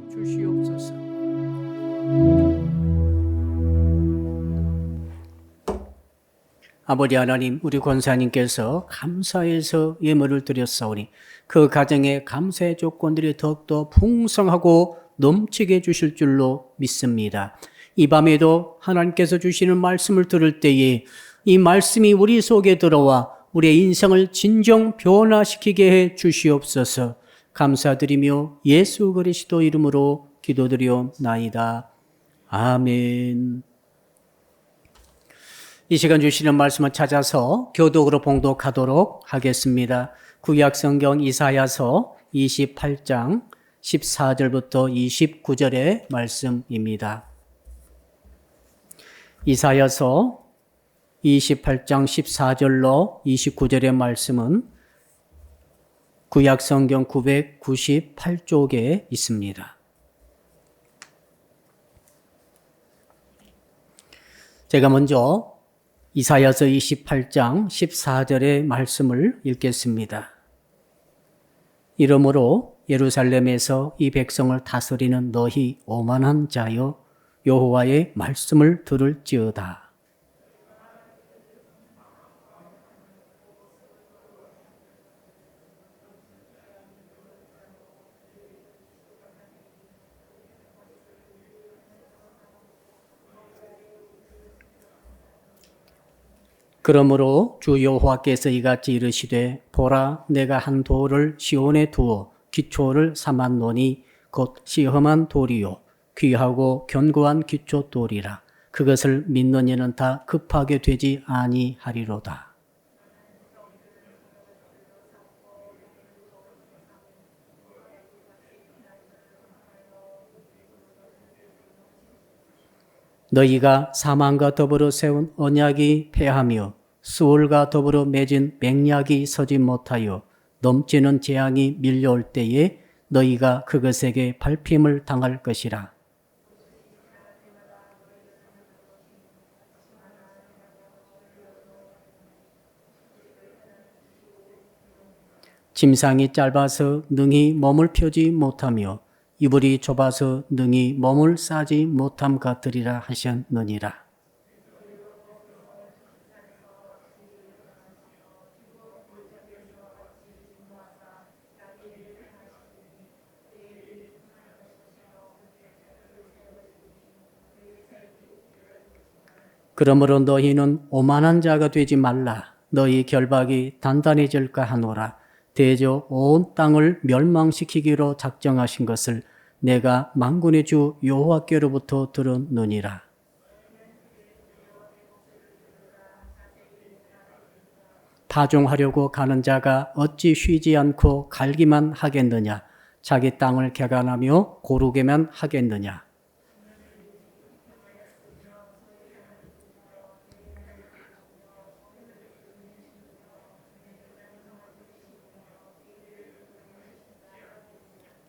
주시옵소서. 아버지 하나님, 우리 권사님께서 감사해서 예물을 드렸사오니 그 가정의 감사의 조건들이 더욱더 풍성하고 넘치게 해주실 줄로 믿습니다. 이 밤에도 하나님께서 주시는 말씀을 들을 때에 이 말씀이 우리 속에 들어와 우리의 인생을 진정 변화시키게 해 주시옵소서. 감사드리며 예수 그리스도 이름으로 기도드리옵나이다. 아멘. 이 시간 주시는 말씀을 찾아서 교독으로 봉독하도록 하겠습니다. 구약 성경 이사야서 28장 14절부터 29절의 말씀입니다. 이사야서 28장 14절로 29절의 말씀은 구약 성경 998쪽에 있습니다. 제가 먼저 이사야서 28장 14절의 말씀을 읽겠습니다. 이러므로 예루살렘에서 이 백성을 다스리는 너희 오만한 자여 여호와의 말씀을 들을지어다. 그러므로 주 여호와께서 이같이 이르시되 보라 내가 한 돌을 시온에 두어 기초를 삼았노니 곧 시험한 돌이요 귀하고 견고한 기초 돌이라. 그것을 믿는 이는 다 급하게 되지 아니하리로다. 너희가 사망과 더불어 세운 언약이 패하며 수월과 더불어 맺은 맹약이 서지 못하여 넘치는 재앙이 밀려올 때에 너희가 그것에게 밟힘을 당할 것이라. 침상이 짧아서 능히 몸을 펴지 못하며 이불이 좁아서 능히 몸을 싸지 못함 같으리라 하셨느니라. 그러므로 너희는 오만한 자가 되지 말라. 너희 결박이 단단해질까 하노라. 대저 온 땅을 멸망시키기로 작정하신 것을 내가 만군의 주 여호와께로부터 들었느니라. 파종하려고 가는 자가 어찌 쉬지 않고 갈기만 하겠느냐. 자기 땅을 개간하며 고르게만 하겠느냐.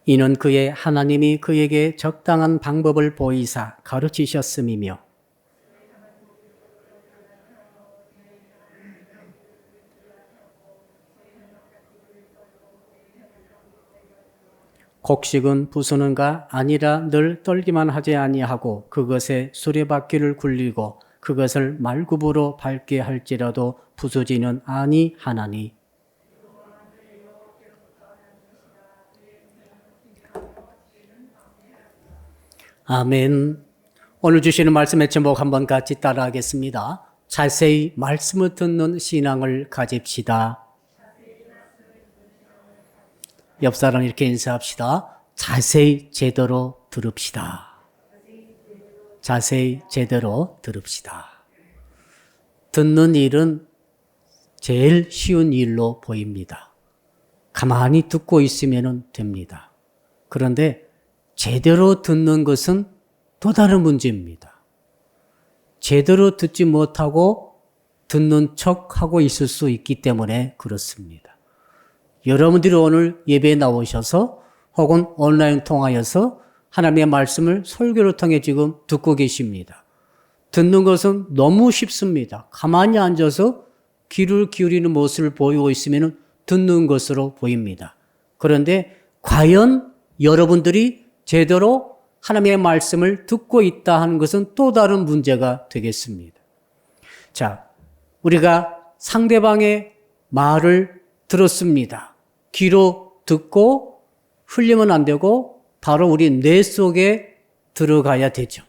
이는 그의 하나님이 그에게 적당한 방법을 보이사 가르치셨음이며 곡식은 부수는가 아니라 늘 떨기만 하지 아니하고 그것에 수레바퀴를 굴리고 그것을 말굽으로 밟게 할지라도 부수지는 아니하나니 아멘. 오늘 주시는 말씀의 제목 한번 같이 따라하겠습니다. 자세히 말씀을 듣는 신앙을 가집시다. 옆 사람 이렇게 인사합시다. 자세히 제대로 들읍시다. 자세히 제대로 들읍시다. 듣는 일은 제일 쉬운 일로 보입니다. 가만히 듣고 있으면 됩니다. 그런데 제대로 듣는 것은 또 다른 문제입니다. 제대로 듣지 못하고 듣는 척하고 있을 수 있기 때문에 그렇습니다. 여러분들이 오늘 예배에 나오셔서 혹은 온라인 통하여서 하나님의 말씀을 설교를 통해 지금 듣고 계십니다. 듣는 것은 너무 쉽습니다. 가만히 앉아서 귀를 기울이는 모습을 보이고 있으면 듣는 것으로 보입니다. 그런데 과연 여러분들이 제대로 하나님의 말씀을 듣고 있다 하는 것은 또 다른 문제가 되겠습니다. 자, 우리가 상대방의 말을 들었습니다. 귀로 듣고 흘리면 안 되고 바로 우리 뇌 속에 들어가야 되죠.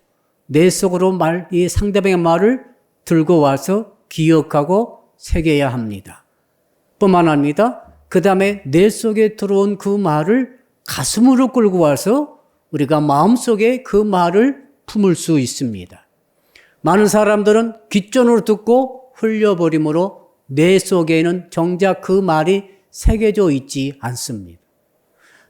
뇌 속으로 이 상대방의 말을 들고 와서 기억하고 새겨야 합니다. 뿐만 아니라 그 다음에 뇌 속에 들어온 그 말을 가슴으로 끌고 와서 우리가 마음속에 그 말을 품을 수 있습니다. 많은 사람들은 귓전으로 듣고 흘려버림으로 뇌 속에는 정작 그 말이 새겨져 있지 않습니다.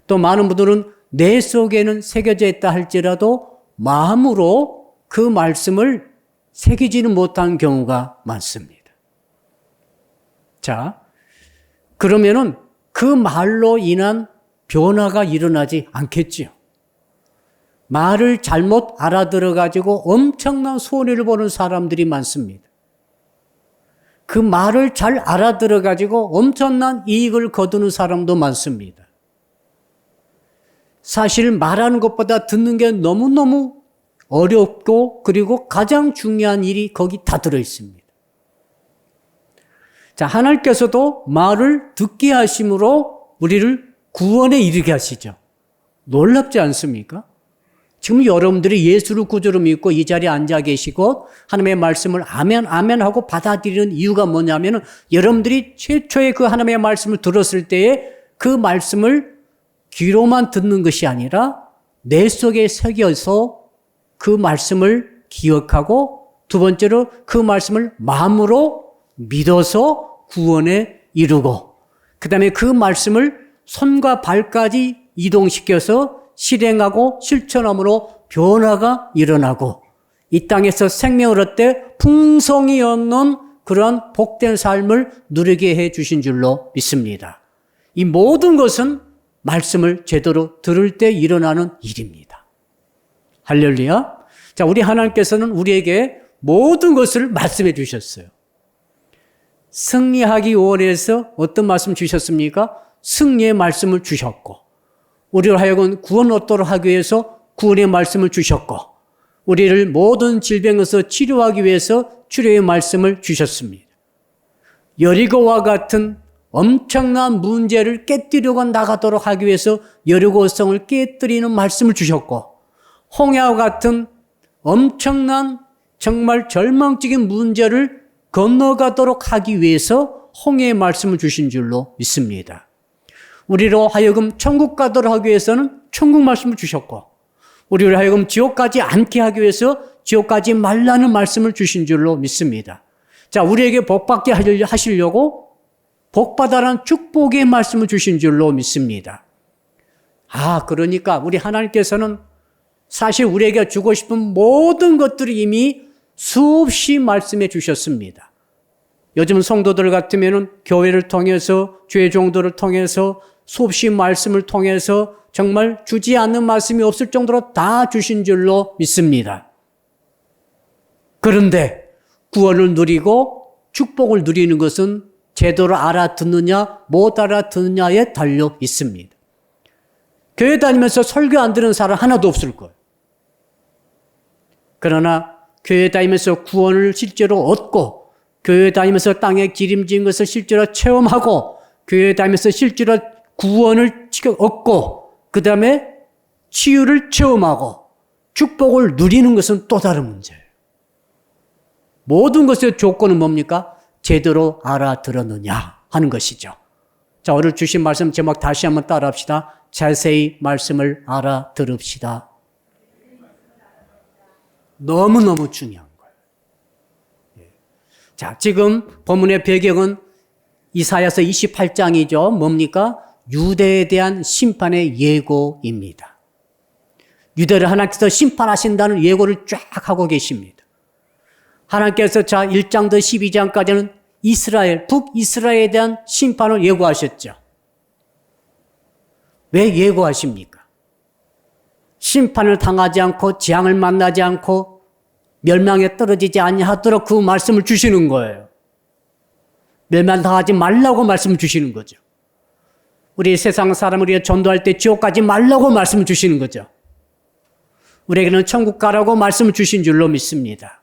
또 많은 분들은 뇌 속에는 새겨져 있다 할지라도 마음으로 그 말씀을 새기지는 못한 경우가 많습니다. 자, 그러면은 그 말로 인한 변화가 일어나지 않겠지요. 말을 잘못 알아들어가지고 엄청난 손해를 보는 사람들이 많습니다. 그 말을 잘 알아들어가지고 엄청난 이익을 거두는 사람도 많습니다. 사실 말하는 것보다 듣는 게 너무너무 어렵고 그리고 가장 중요한 일이 거기 다 들어있습니다. 자, 하나님께서도 말을 듣게 하심으로 우리를 구원에 이르게 하시죠. 놀랍지 않습니까? 지금 여러분들이 예수를 구주로 믿고 이 자리에 앉아 계시고 하나님의 말씀을 아멘 아멘 하고 받아들이는 이유가 뭐냐면 여러분들이 최초에 그 하나님의 말씀을 들었을 때에 그 말씀을 귀로만 듣는 것이 아니라 내 속에 새겨서 그 말씀을 기억하고 두 번째로 그 말씀을 마음으로 믿어서 구원에 이르고 그 다음에 그 말씀을 손과 발까지 이동시켜서 실행하고 실천함으로 변화가 일어나고 이 땅에서 생명을 얻되 풍성히 얻는 그러한 복된 삶을 누리게 해 주신 줄로 믿습니다. 이 모든 것은 말씀을 제대로 들을 때 일어나는 일입니다. 할렐루야. 자, 우리 하나님께서는 우리에게 모든 것을 말씀해 주셨어요. 승리하기 원해서 어떤 말씀 주셨습니까? 승리의 말씀을 주셨고 우리를 하여금 구원 얻도록 하기 위해서 구원의 말씀을 주셨고 우리를 모든 질병에서 치료하기 위해서 치료의 말씀을 주셨습니다. 여리고와 같은 엄청난 문제를 깨뜨리고 나가도록 하기 위해서 여리고성을 깨뜨리는 말씀을 주셨고 홍해와 같은 엄청난 정말 절망적인 문제를 건너가도록 하기 위해서 홍해의 말씀을 주신 줄로 믿습니다. 우리로 하여금 천국 가도록 하기 위해서는 천국 말씀을 주셨고 우리를 하여금 지옥 가지 않게 하기 위해서 지옥 가지 말라는 말씀을 주신 줄로 믿습니다. 자, 우리에게 복받게 하시려고 복받아라는 축복의 말씀을 주신 줄로 믿습니다. 그러니까 우리 하나님께서는 사실 우리에게 주고 싶은 모든 것들을 이미 수없이 말씀해 주셨습니다. 요즘 성도들 같으면 교회를 통해서 주의 종도를 통해서 수없이 말씀을 통해서 정말 주지 않는 말씀이 없을 정도로 다 주신 줄로 믿습니다. 그런데 구원을 누리고 축복을 누리는 것은 제대로 알아듣느냐 못 알아듣느냐에 달려 있습니다. 교회 다니면서 설교 안 듣는 사람 하나도 없을 거예요. 그러나 교회 다니면서 구원을 실제로 얻고 교회 다니면서 땅에 기름진 것을 실제로 체험하고 교회 다니면서 실제로 구원을 얻고 그 다음에 치유를 체험하고 축복을 누리는 것은 또 다른 문제예요. 모든 것의 조건은 뭡니까? 제대로 알아들었느냐 하는 것이죠. 자, 오늘 주신 말씀 제목 다시 한번 따라합시다. 자세히 말씀을 알아들읍시다. 너무너무 중요한 거예요. 자, 지금 본문의 배경은 이사야서 28장이죠. 뭡니까? 유대에 대한 심판의 예고입니다. 유대를 하나님께서 심판하신다는 예고를 쫙 하고 계십니다. 하나님께서 1장부터 12장까지는 이스라엘, 북이스라엘에 대한 심판을 예고하셨죠. 왜 예고하십니까? 심판을 당하지 않고 재앙을 만나지 않고 멸망에 떨어지지 아니하도록 그 말씀을 주시는 거예요. 멸망당하지 말라고 말씀을 주시는 거죠. 우리 세상 사람을 위해 전도할 때 지옥 가지 말라고 말씀을 주시는 거죠. 우리에게는 천국 가라고 말씀을 주신 줄로 믿습니다.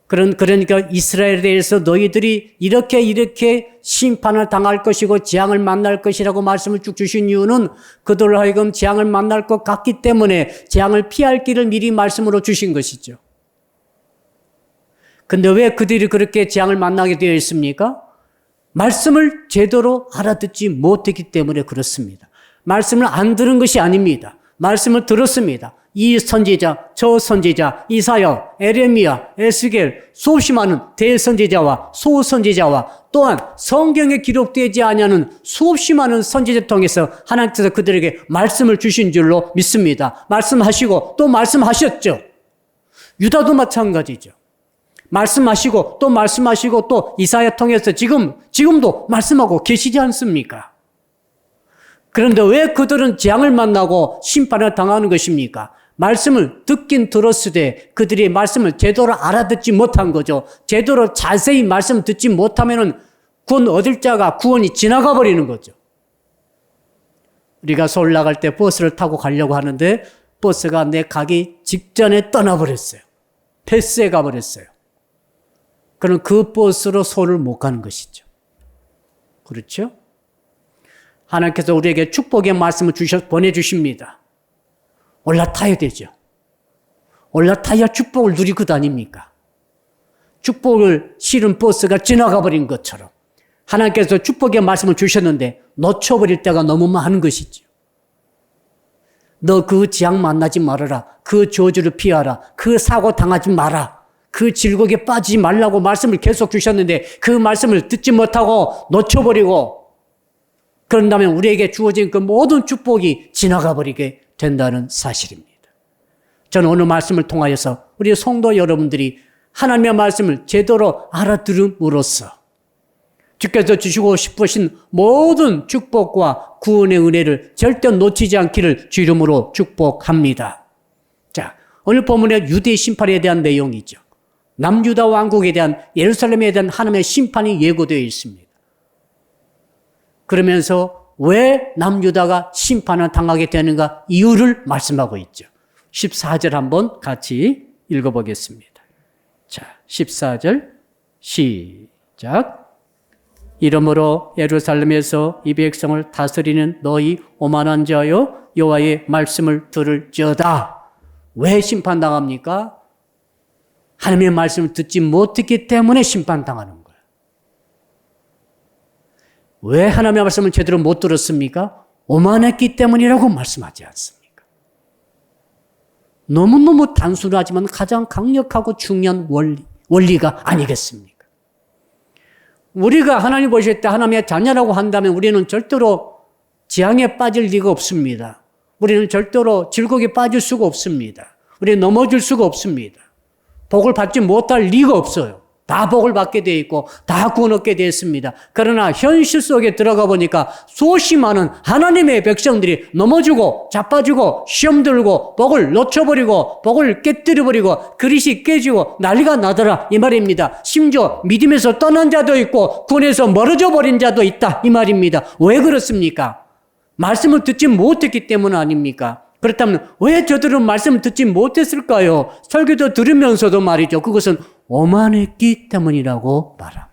그러니까 이스라엘에 대해서 너희들이 이렇게 심판을 당할 것이고 재앙을 만날 것이라고 말씀을 쭉 주신 이유는 그들로 하여금 재앙을 만날 것 같기 때문에 재앙을 피할 길을 미리 말씀으로 주신 것이죠. 근데 왜 그들이 그렇게 재앙을 만나게 되어 있습니까? 말씀을 제대로 알아듣지 못했기 때문에 그렇습니다. 말씀을 안 들은 것이 아닙니다. 말씀을 들었습니다. 이 선지자, 저 선지자, 이사야, 에레미야, 에스겔, 수없이 많은 대선지자와 소선지자와 또한 성경에 기록되지 아니하는 수없이 많은 선지자 통해서 하나님께서 그들에게 말씀을 주신 줄로 믿습니다. 말씀하시고 또 말씀하셨죠. 유다도 마찬가지죠. 말씀하시고 또 이사야 통해서 지금도 말씀하고 계시지 않습니까? 그런데 왜 그들은 재앙을 만나고 심판을 당하는 것입니까? 말씀을 듣긴 들었으되 그들이 말씀을 제대로 알아듣지 못한 거죠. 제대로 자세히 말씀 듣지 못하면은 구원 얻을 자가 구원이 지나가 버리는 거죠. 우리가 서울 나갈 때 버스를 타고 가려고 하는데 버스가 내 가기 직전에 떠나버렸어요. 패스해 가버렸어요. 그럼 그 버스로 서울을 못 가는 것이죠. 그렇죠? 하나님께서 우리에게 축복의 말씀을 보내주십니다. 올라타야 되죠. 올라타야 축복을 누리고 다닙니까? 축복을 실은 버스가 지나가 버린 것처럼 하나님께서 축복의 말씀을 주셨는데 놓쳐버릴 때가 너무 많은 것이죠. 너 그 재앙 만나지 말아라. 그 저주를 피하라. 그 사고 당하지 마라. 그 질곡에 빠지지 말라고 말씀을 계속 주셨는데 그 말씀을 듣지 못하고 놓쳐버리고 그런다면 우리에게 주어진 그 모든 축복이 지나가 버리게 된다는 사실입니다. 저는 오늘 말씀을 통하여서 우리 성도 여러분들이 하나님의 말씀을 제대로 알아들음으로써 주께서 주시고 싶으신 모든 축복과 구원의 은혜를 절대 놓치지 않기를 주 이름으로 축복합니다. 자, 오늘 본문의 유대 심판에 대한 내용이죠. 남유다 왕국에 대한 예루살렘에 대한 하나님의 심판이 예고되어 있습니다. 그러면서 왜 남유다가 심판을 당하게 되는가 이유를 말씀하고 있죠. 14절 한번 같이 읽어보겠습니다. 자, 14절 시작. 이러므로 예루살렘에서 이 백성을 다스리는 너희 오만한 자여 여호와의 말씀을 들을지어다. 왜 심판당합니까? 하나님의 말씀을 듣지 못했기 때문에 심판당하는 거예요. 왜 하나님의 말씀을 제대로 못 들었습니까? 오만했기 때문이라고 말씀하지 않습니까? 너무너무 단순하지만 가장 강력하고 중요한 원리가 아니겠습니까? 우리가 하나님 보실 때 하나님의 자녀라고 한다면 우리는 절대로 재앙에 빠질 리가 없습니다. 우리는 절대로 질곡에 빠질 수가 없습니다. 우리는 넘어질 수가 없습니다. 복을 받지 못할 리가 없어요. 다 복을 받게 되어 있고 다 구원 얻게 되어 있습니다. 그러나 현실 속에 들어가 보니까 수없이 많은 하나님의 백성들이 넘어지고 자빠지고 시험 들고 복을 놓쳐버리고 복을 깨뜨려버리고 그릇이 깨지고 난리가 나더라 이 말입니다. 심지어 믿음에서 떠난 자도 있고 구원에서 멀어져 버린 자도 있다 이 말입니다. 왜 그렇습니까? 말씀을 듣지 못했기 때문 아닙니까? 그렇다면 왜 저들은 말씀을 듣지 못했을까요? 설교도 들으면서도 말이죠. 그것은 오만했기 때문이라고 말합니다.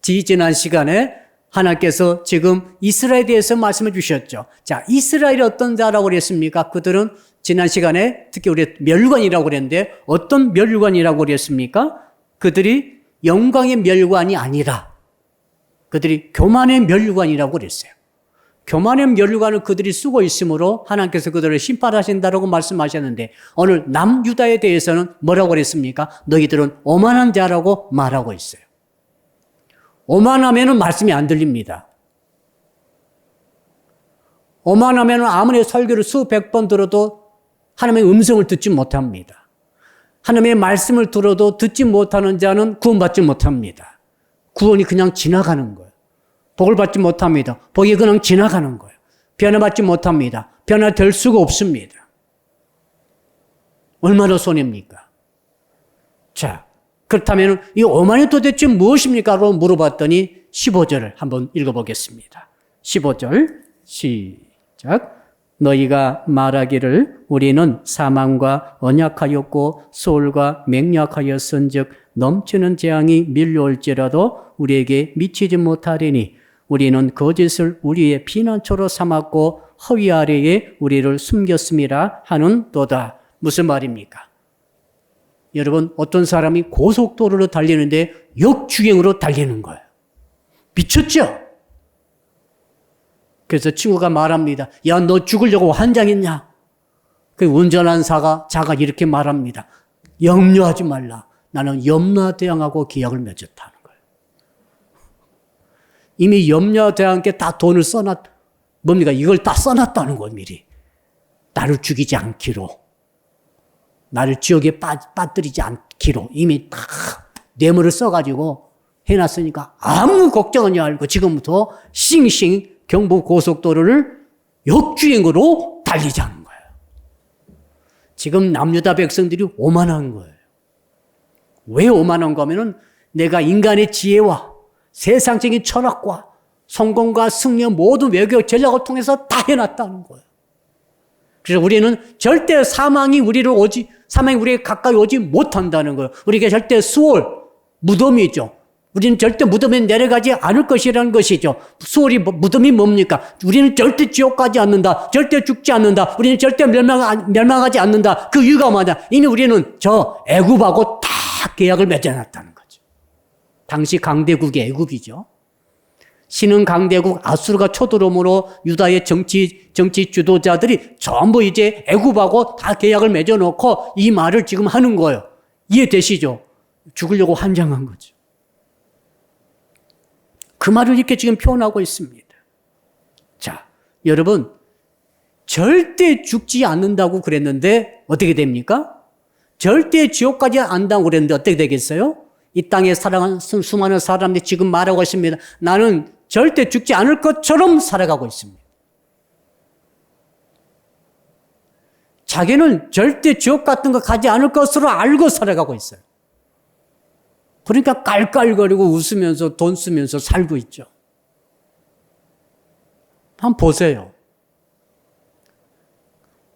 지지난 시간에 하나님께서 지금 이스라엘에 대해서 말씀해 주셨죠. 자, 이스라엘이 어떤 자라고 그랬습니까? 그들은 지난 시간에 특히 우리 멸관이라고 그랬는데 어떤 멸관이라고 그랬습니까? 그들이 영광의 멸관이 아니라 그들이 교만의 멸관이라고 그랬어요. 교만의 멸관을 그들이 쓰고 있으므로 하나님께서 그들을 심판하신다라고 말씀하셨는데 오늘 남유다에 대해서는 뭐라고 그랬습니까? 너희들은 오만한 자라고 말하고 있어요. 오만하면 말씀이 안 들립니다. 오만하면 아무리 설교를 수백 번 들어도 하나님의 음성을 듣지 못합니다. 하나님의 말씀을 들어도 듣지 못하는 자는 구원받지 못합니다. 구원이 그냥 지나가는 거예요. 복을 받지 못합니다. 복이 그냥 지나가는 거예요. 변화받지 못합니다. 변화될 수가 없습니다. 얼마나 손해입니까? 자, 그렇다면 이 오만이 도대체 무엇입니까? 라고 물어봤더니 15절을 한번 읽어보겠습니다. 15절 시작. 너희가 말하기를 우리는 사망과 언약하였고 소울과 맹약하였은즉 넘치는 재앙이 밀려올지라도 우리에게 미치지 못하리니 우리는 거짓을 우리의 피난처로 삼았고 허위 아래에 우리를 숨겼음이라 하는도다. 무슨 말입니까? 여러분, 어떤 사람이 고속도로로 달리는데 역주행으로 달리는 거예요. 미쳤죠? 그래서 친구가 말합니다. 야, 너 죽으려고 환장했냐? 그 운전한 자가 이렇게 말합니다. 염려하지 말라. 나는 염라대왕하고 계약을 맺었다는 거예요. 이미 염라대왕께 다 돈을 뭡니까? 이걸 다 써놨다는 거예요, 미리. 나를 죽이지 않기로. 나를 지옥에 빠뜨리지 않기로 이미 다 뇌물을 써가지고 해놨으니까 아무 걱정하지 말고 지금부터 싱싱 경부 고속도로를 역주행으로 달리자는 거예요. 지금 남유다 백성들이 오만한 거예요. 왜 오만한 거면은 내가 인간의 지혜와 세상적인 철학과 성공과 승리 모든 외교 전략을 통해서 다 해놨다는 거예요. 그래서 우리는 절대 사망이 우리에게 가까이 오지 못한다는 거예요. 우리에게 절대 수월, 무덤이죠. 우리는 절대 무덤에 내려가지 않을 것이라는 것이죠. 무덤이 뭡니까? 우리는 절대 지옥 가지 않는다. 절대 죽지 않는다. 우리는 절대 멸망하지 않는다. 그 이유가 뭐냐? 이미 우리는 저 애굽하고 다 계약을 맺어놨다는 거죠. 당시 강대국이 애굽이죠. 신흥 강대국 아수르가 쳐들어옴으로 유다의 정치 주도자들이 전부 이제 애굽하고 다 계약을 맺어놓고 이 말을 지금 하는 거예요. 이해되시죠? 죽으려고 환장한 거죠. 그 말을 이렇게 지금 표현하고 있습니다. 자, 여러분, 절대 죽지 않는다고 그랬는데 어떻게 됩니까? 절대 지옥 가지 않는다고 그랬는데 어떻게 되겠어요? 이 땅에 살아가는 수많은 사람들이 지금 말하고 있습니다. 나는 절대 죽지 않을 것처럼 살아가고 있습니다. 자기는 절대 지옥 같은 거 가지 않을 것으로 알고 살아가고 있어요. 그러니까 깔깔거리고 웃으면서 돈 쓰면서 살고 있죠. 한번 보세요.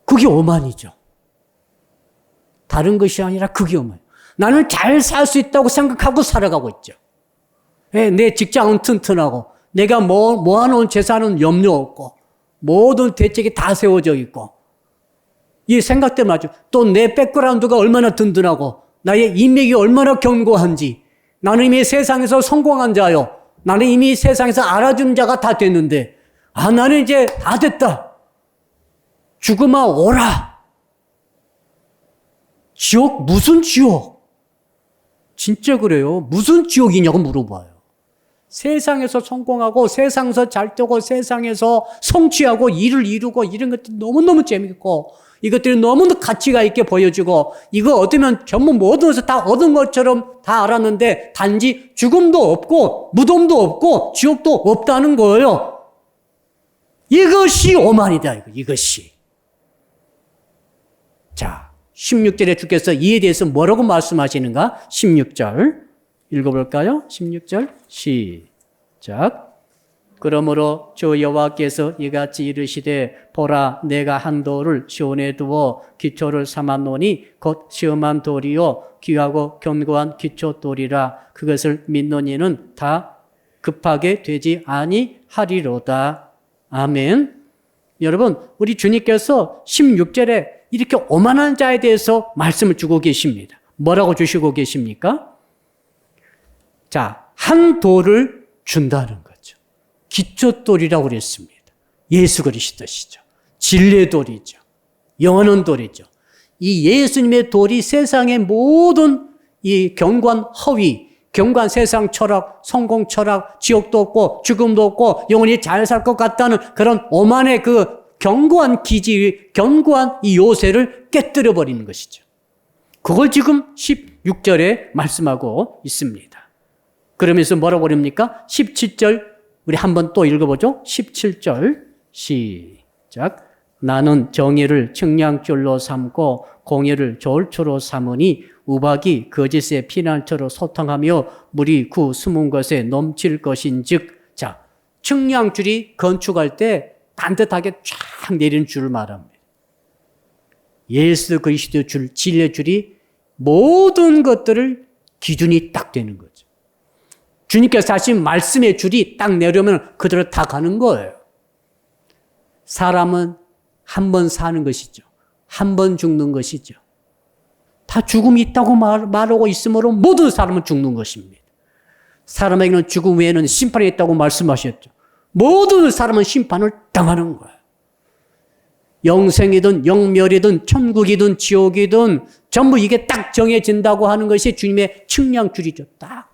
그게 오만이죠. 다른 것이 아니라 그게 오만. 나는 잘 살 수 있다고 생각하고 살아가고 있죠. 내 직장은 튼튼하고 내가 모아놓은 재산은 염려 없고 모든 대책이 다 세워져 있고 이 생각들 맞죠. 또 내 백그라운드가 얼마나 든든하고 나의 인맥이 얼마나 견고한지 나는 이미 세상에서 성공한 자요. 나는 이미 세상에서 알아준 자가 다 됐는데 나는 이제 다 됐다. 죽음아 오라. 지옥? 무슨 지옥? 진짜 그래요. 무슨 지옥이냐고 물어봐요. 세상에서 성공하고 세상에서 잘 되고 세상에서 성취하고 일을 이루고 이런 것들이 너무너무 재밌고 이것들이 너무나 가치가 있게 보여지고 이거 얻으면 전부 모든 것을 다 얻은 것처럼 다 알았는데 단지 죽음도 없고 무덤도 없고 지옥도 없다는 거예요. 이것이 오만이다. 이것이. 자, 16절에 주께서 이에 대해서 뭐라고 말씀하시는가? 16절 읽어볼까요? 16절 시작. 그러므로 주 여호와께서 이같이 이르시되 보라 내가 한 돌을 시온에 두어 기초를 삼았노니 곧 시험한 돌이요 귀하고 견고한 기초돌이라 그것을 믿는 이는 다 급하게 되지 아니하리로다. 아멘. 여러분, 우리 주님께서 16절에 이렇게 오만한 자에 대해서 말씀을 주고 계십니다. 뭐라고 주시고 계십니까? 자, 한 돌을 준다는 거죠. 기초돌이라고 그랬습니다. 예수 그리스도시죠. 진리의 돌이죠. 영원한 돌이죠. 이 예수님의 돌이 세상의 모든 이 견고한 허위, 견고한 세상 철학, 성공 철학, 지옥도 없고 죽음도 없고 영원히 잘 살 것 같다는 그런 오만의 그 견고한 기지, 견고한 이 요새를 깨뜨려 버리는 것이죠. 그걸 지금 16절에 말씀하고 있습니다. 그러면서 뭐라고 그럽니까? 17절 우리 한번 또 읽어보죠. 17절 시작. 나는 정의를 측량줄로 삼고 공의를 저울초로 삼으니 우박이 거짓의 피난처로 소탕하며 물이 그 숨은 것에 넘칠 것인즉. 자, 측량줄이 건축할 때 반듯하게 쫙 내리는 줄을 말합니다. 예수 그리스도 줄, 진리의 줄이 모든 것들을 기준이 딱 되는 거죠. 주님께서 하신 말씀의 줄이 딱 내려오면 그대로 다 가는 거예요. 사람은 한 번 사는 것이죠. 한 번 죽는 것이죠. 다 죽음이 있다고 말하고 있으므로 모든 사람은 죽는 것입니다. 사람에게는 죽음 외에는 심판이 있다고 말씀하셨죠. 모든 사람은 심판을 당하는 거예요. 영생이든 영멸이든 천국이든 지옥이든 전부 이게 딱 정해진다고 하는 것이 주님의 측량줄이죠. 딱.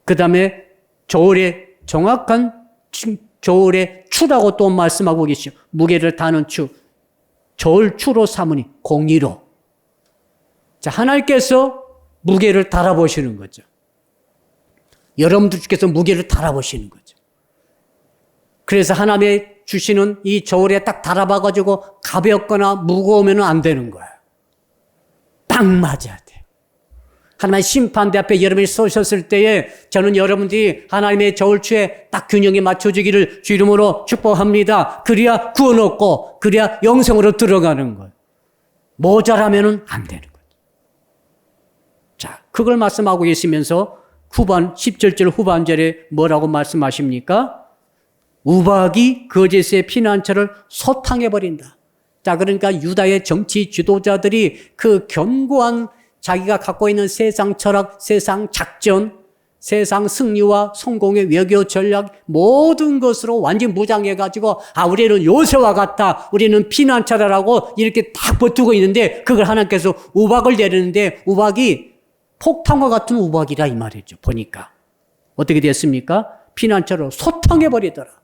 그 다음에 저울의 정확한 저울의 추라고 또 말씀하고 계시죠. 무게를 다는 추. 저울 추로 삼으니 공의로. 자, 하나님께서 무게를 달아보시는 거죠. 여러분들께서 무게를 달아보시는 거죠. 그래서 하나님의 주시는 이 저울에 딱 달아봐가지고 가볍거나 무거우면 안 되는 거예요. 딱 맞아야 돼요. 하나님의 심판대 앞에 여러분이 서셨을 때에 저는 여러분들이 하나님의 저울추에 딱 균형에 맞춰주기를 주 이름으로 축복합니다. 그래야 구원 얻고 그래야 영생으로 들어가는 거예요. 모자라면 안 되는 거예요. 자, 그걸 말씀하고 계시면서 후반 17절 후반절에 뭐라고 말씀하십니까? 우박이 거짓의 피난처를 소탕해버린다. 자, 그러니까 유다의 정치 지도자들이 그 견고한 자기가 갖고 있는 세상 철학, 세상 작전, 세상 승리와 성공의 외교 전략 모든 것으로 완전 무장해가지고 우리는 요새와 같다. 우리는 피난처다라고 이렇게 딱 버티고 있는데 그걸 하나님께서 우박을 내리는데 우박이 폭탄과 같은 우박이라 이 말이죠. 보니까. 어떻게 됐습니까? 피난처로 소탕해버리더라.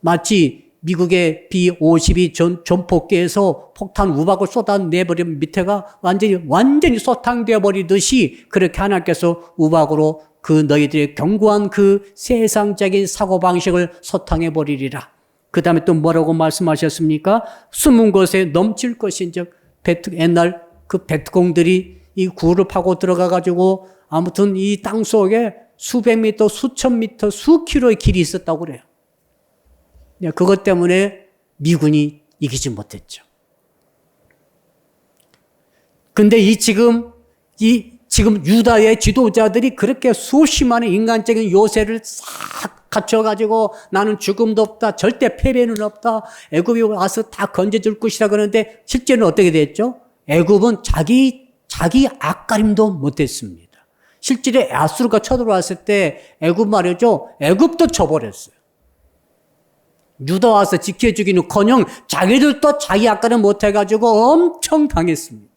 마치 미국의 B-52 전폭기에서 폭탄 우박을 쏟아내버리면 밑에가 완전히 소탕되어 버리듯이 그렇게 하나님께서 우박으로 그 너희들의 견고한 그 세상적인 사고방식을 소탕해버리리라. 그 다음에 또 뭐라고 말씀하셨습니까? 숨은 곳에 넘칠 것인즉 옛날 그 베트공들이 이 구를 파고 들어가가지고 아무튼 이 땅 속에 수백 미터, 수천 미터, 수킬로의 길이 있었다고 그래요. 그것 때문에 미군이 이기지 못했죠. 근데 지금 유다의 지도자들이 그렇게 수십만의 인간적인 요새를 싹 갖춰가지고 나는 죽음도 없다, 절대 패배는 없다, 애굽이 와서 다 건져줄 것이라 그러는데 실제는 어떻게 됐죠? 애굽은 자기 앞가림도 못했습니다. 실제로 아수르가 쳐들어왔을 때 애굽 말이죠. 애굽도 쳐버렸어요. 유다 와서 지켜주기는커녕 자기들도 자기 앞가림 못해가지고 엄청 당했습니다.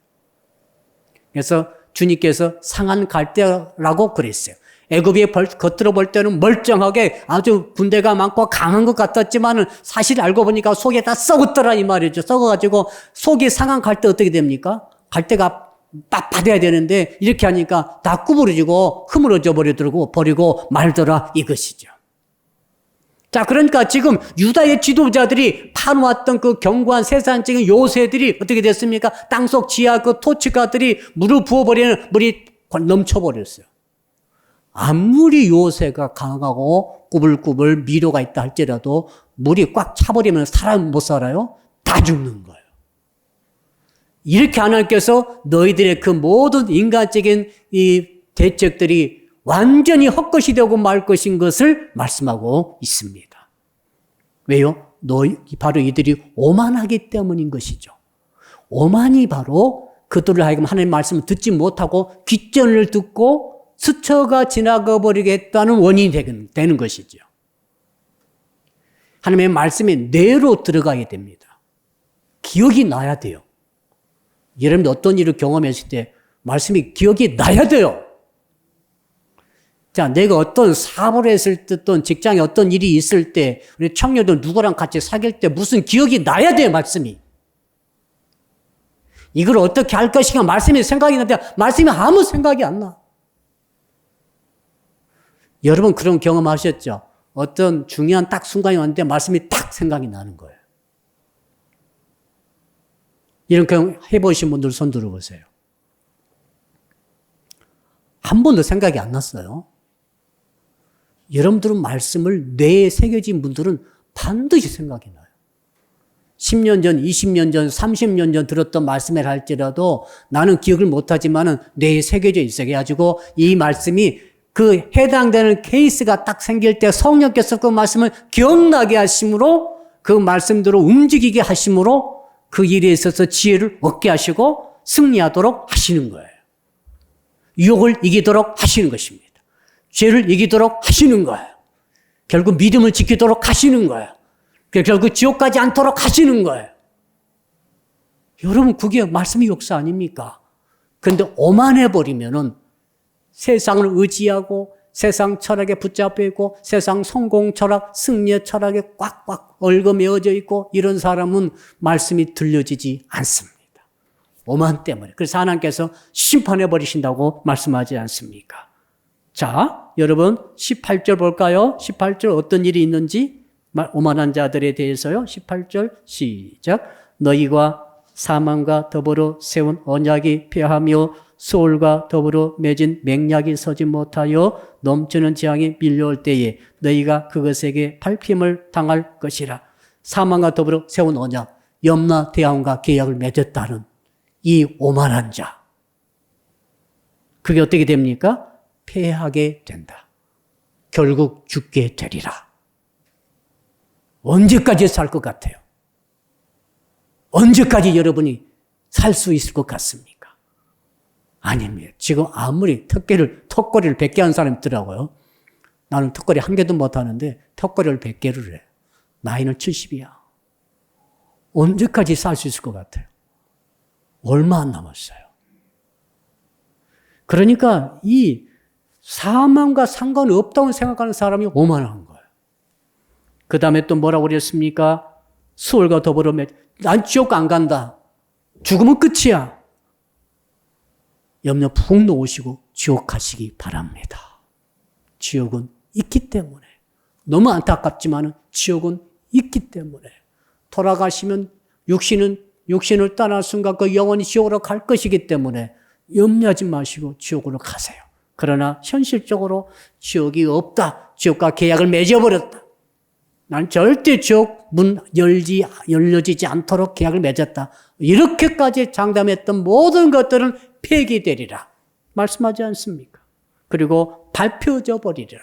그래서 주님께서 상한 갈대라고 그랬어요. 애굽이 겉으로 볼 때는 멀쩡하게 아주 군대가 많고 강한 것 같았지만은 사실 알고 보니까 속에 다 썩었더라 이 말이죠. 썩어가지고 속이 상한 갈대 어떻게 됩니까? 갈대가 받아야 되는데 이렇게 하니까 다 구부러지고 흐물어져 버리고 말더라 이것이죠. 자, 그러니까 지금 유다의 지도자들이 파놓았던 그 견고한 세상적인 요새들이 어떻게 됐습니까? 땅속 지하 그 토치가들이 물을 부어버리는 물이 넘쳐버렸어요. 아무리 요새가 강하고 꾸불꾸불 미로가 있다 할지라도 물이 꽉 차버리면 사람 못 살아요? 다 죽는 거예요. 이렇게 하나님께서 너희들의 그 모든 인간적인 이 대책들이 완전히 헛것이 되고 말 것인 것을 말씀하고 있습니다. 왜요? 바로 이들이 오만하기 때문인 것이죠. 오만이 바로 그들을 하여금 하나님의 말씀을 듣지 못하고 귓전을 듣고 스쳐가 지나가 버리게 했다는 원인이 되는 것이죠. 하나님의 말씀이 뇌로 들어가야 됩니다. 기억이 나야 돼요. 여러분들 어떤 일을 경험했을 때 말씀이 기억이 나야 돼요. 자, 내가 어떤 사업을 했을 때, 어떤 직장에 어떤 일이 있을 때, 우리 청년들 누구랑 같이 사귈 때 무슨 기억이 나야 돼요, 말씀이. 이걸 어떻게 할 것인가 말씀이 생각이 나는데 말씀이 아무 생각이 안 나. 여러분 그런 경험 하셨죠? 어떤 중요한 딱 순간이 왔는데 말씀이 딱 생각이 나는 거예요. 이런 경험 해보신 분들 손 들어보세요. 한 번도 생각이 안 났어요. 여러분들은 말씀을 뇌에 새겨진 분들은 반드시 생각이 나요. 10년 전, 20년 전, 30년 전 들었던 말씀을 할지라도 나는 기억을 못하지만은 뇌에 새겨져 있어. 그래가지고 이 말씀이 그 해당되는 케이스가 딱 생길 때 성령께서 그 말씀을 기억나게 하심으로 그 말씀대로 움직이게 하심으로 그 일에 있어서 지혜를 얻게 하시고 승리하도록 하시는 거예요. 유혹을 이기도록 하시는 것입니다. 죄를 이기도록 하시는 거예요. 결국 믿음을 지키도록 하시는 거예요. 결국 지옥 가지 않도록 하시는 거예요. 여러분 그게 말씀의 역사 아닙니까? 그런데 오만해버리면은 세상을 의지하고 세상 철학에 붙잡혀 있고 세상 성공 철학, 승리의 철학에 꽉꽉 얽어매어져 있고 이런 사람은 말씀이 들려지지 않습니다. 오만 때문에. 그래서 하나님께서 심판해 버리신다고 말씀하지 않습니까? 자, 여러분 18절 볼까요? 18절 어떤 일이 있는지 오만한 자들에 대해서요. 18절 시작. 너희가 사망과 더불어 세운 언약이 폐하며 소울과 더불어 맺은 맹약이 서지 못하여 넘치는 재앙이 밀려올 때에 너희가 그것에게 밟힘을 당할 것이라. 사망과 더불어 세운 언약, 염라 대왕과 계약을 맺었다는 이 오만한 자. 그게 어떻게 됩니까? 패하게 된다. 결국 죽게 되리라. 언제까지 살 것 같아요? 언제까지 여러분이 살 수 있을 것 같습니까? 아닙니다. 지금 아무리 턱걸이를 100개 한 사람이 있더라고요. 나는 턱걸이 한 개도 못 하는데 턱걸이를 100개를 해. 나이는 70이야. 언제까지 살 수 있을 것 같아요? 얼마 안 남았어요. 그러니까 이 사망과 상관없다고 생각하는 사람이 오만한 거예요. 그 다음에 또 뭐라고 그랬습니까? 수월과 더불어 난 지옥 안 간다. 죽으면 끝이야. 염려 푹 놓으시고 지옥 가시기 바랍니다. 지옥은 있기 때문에. 너무 안타깝지만 지옥은 있기 때문에. 돌아가시면 육신을 떠날 순간 그 영혼이 지옥으로 갈 것이기 때문에 염려하지 마시고 지옥으로 가세요. 그러나 현실적으로 지옥이 없다. 지옥과 계약을 맺어버렸다. 난 절대 지옥 문 열려지지 않도록 계약을 맺었다. 이렇게까지 장담했던 모든 것들은 폐기되리라. 말씀하지 않습니까? 그리고 밟혀져 버리리라.